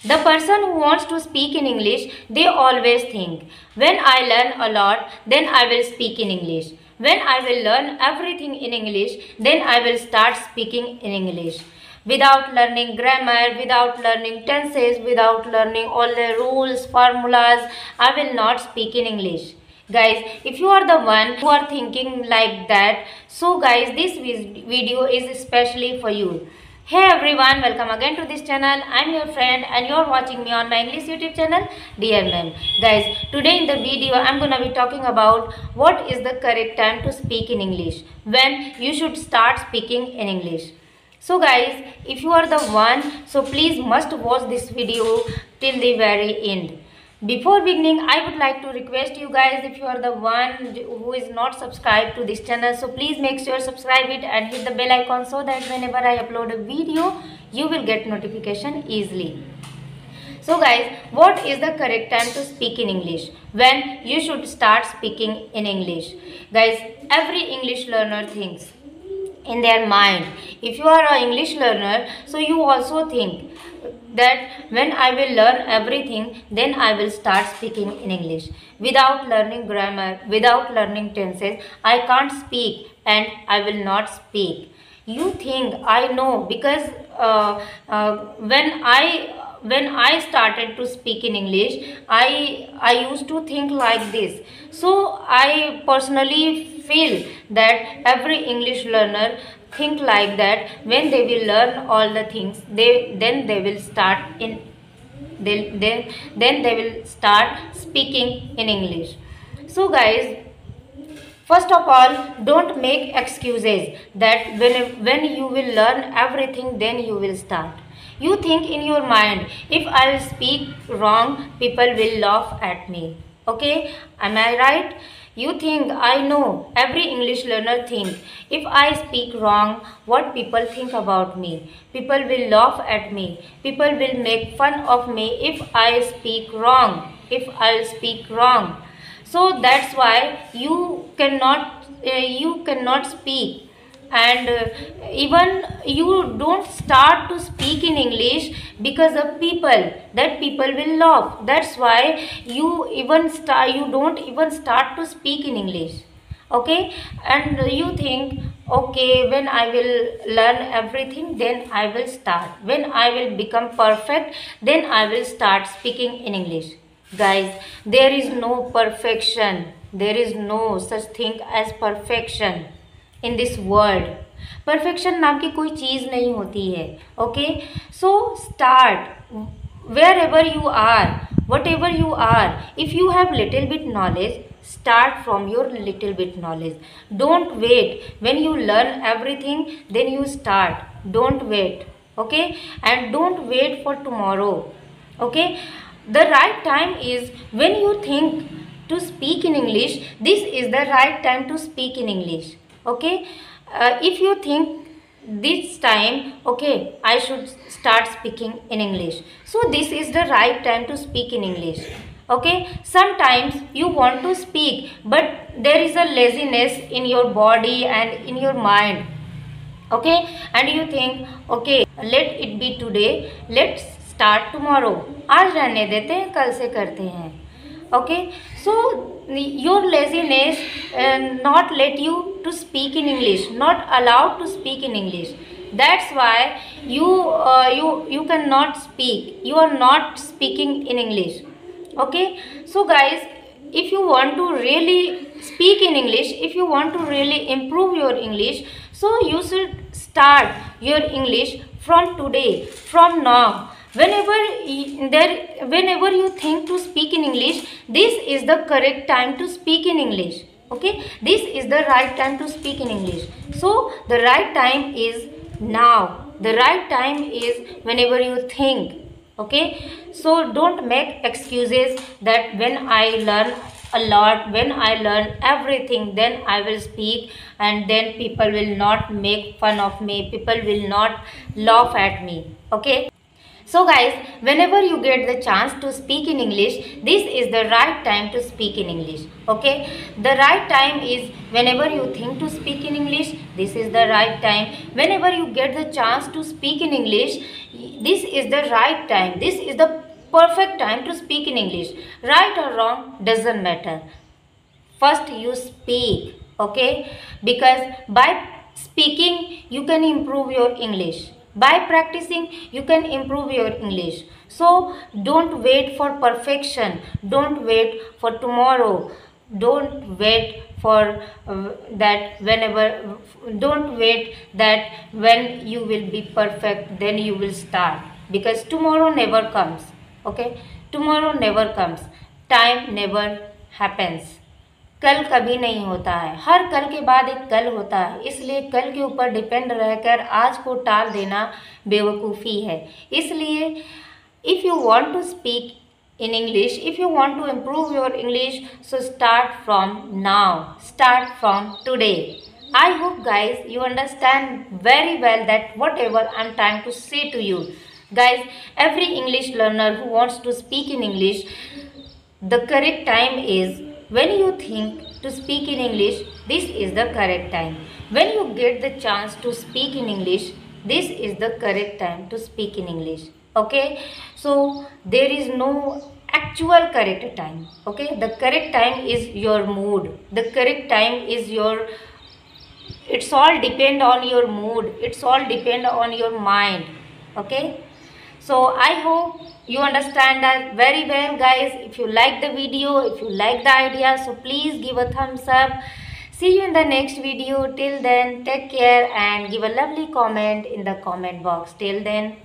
The person who wants to speak in English, they always think, when I learn a lot, then I will speak in English. When I will learn everything in English, then I will start speaking in English. Without learning grammar, without learning tenses, without learning all the rules, formulas, I will not speak in English. Guys, if you are the one who are thinking like that, so guys, this video is especially for you. Hey everyone, welcome again to this channel. I'm your friend and you're watching me on my English YouTube channel, Dear Ma'am. Guys, today in the video I'm gonna be talking about what is the correct time to speak in English, when you should start speaking in English. So guys, if you are the one, so please must watch this video till the very end. Before beginning, I would like to request you guys, if you are the one who is not subscribed to this channel, so please make sure subscribe it and hit the bell icon so that whenever I upload a video, you will get notification easily. So guys, what is the correct time to speak in English? When you should start speaking in English? Guys, every English learner thinks in their mind. If you are an English learner, so you also think that when I will learn everything, then I will start speaking in English. Without learning grammar, without learning tenses, I can't speak and I will not speak. You think I know because when I started to speak in English, I used to think like this. So I personally feel that every English learner think like that. When they will learn all the things, then they will start speaking in English. So guys, first of all, don't make excuses that when you will learn everything, then you will start. You think in your mind, if I will speak wrong, people will laugh at me. Okay, am I right? You think, I know, every English learner think, if I speak wrong, what people think about me? People will laugh at me. People will make fun of me if I speak wrong. So that's why you cannot speak. And even you don't start to speak in English because of people, that people will laugh. That's why you don't even start to speak in English. Okay, and you think, okay, when I will learn everything, then I will start. When I will become perfect, then I will start speaking in English. Guys, there is no perfection. There is no such thing as perfection in this world. Perfection नाम की कोई चीज़ नहीं होती है. Okay, so start wherever you are, whatever you are. If you have little bit knowledge, start from your little bit knowledge. Don't wait when you learn everything, then you start. Don't wait. Okay, and don't wait for tomorrow. Okay, the right time is when you think to speak in English. This is the right time to speak in English. Okay, if you think this time, okay, I should start speaking in English, so this is the right time to speak in English. Okay, sometimes you want to speak, but there is a laziness in your body and in your mind. Okay, and you think, okay, let it be today, let's start tomorrow. आज रहने देते हैं, कल से करते हैं. Okay, so your laziness not let you to speak in English, not allowed to speak in English. That's why you cannot speak. You are not speaking in English. Okay, so guys, if you want to really speak in English, if you want to really improve your English, so you should start your English from today, from now. Whenever you think to speak in English, this is the correct time to speak in English. Okay, this is the right time to speak in English. So the right time is now. The right time is whenever you think. Okay, so don't make excuses that when I learn a lot, when I learn everything, then I will speak, and then people will not make fun of me, people will not laugh at me. Okay, So guys, whenever you get the chance to speak in English, this is the right time to speak in English. Okay, the right time is whenever you think to speak in English, this is the right time. Whenever you get the chance to speak in English, this is the right time. This is the perfect time to speak in English. Right or wrong doesn't matter. First you speak, okay, because by speaking you can improve your English. By practicing you can improve your English. So don't wait for perfection, don't wait for tomorrow, don't wait for that whenever don't wait that when you will be perfect then you will start, because tomorrow never comes. Okay, tomorrow never comes, time never happens, कल कभी नहीं होता है, हर कल के बाद एक कल होता है, इसलिए कल के ऊपर डिपेंड रहकर आज को टाल देना बेवकूफ़ी है। इसलिए if you want to speak in English, if you want to improve your English, so start from now, start from today. I hope guys you understand very well that whatever I'm trying to say to you. Guys, every English learner who wants to speak in English, the correct time is when you think to speak in English, this is the correct time. When you get the chance to speak in English, this is the correct time to speak in English. Okay, so there is no actual correct time. Okay, the correct time is your mood, the correct time is your, it's all depend on your mood, it's all depend on your mind. Okay, so I hope you understand that very well guys. If you like the video, if you like the idea, so please give a thumbs up. See you in the next video. Till then, take care and give a lovely comment in the comment box. Till then,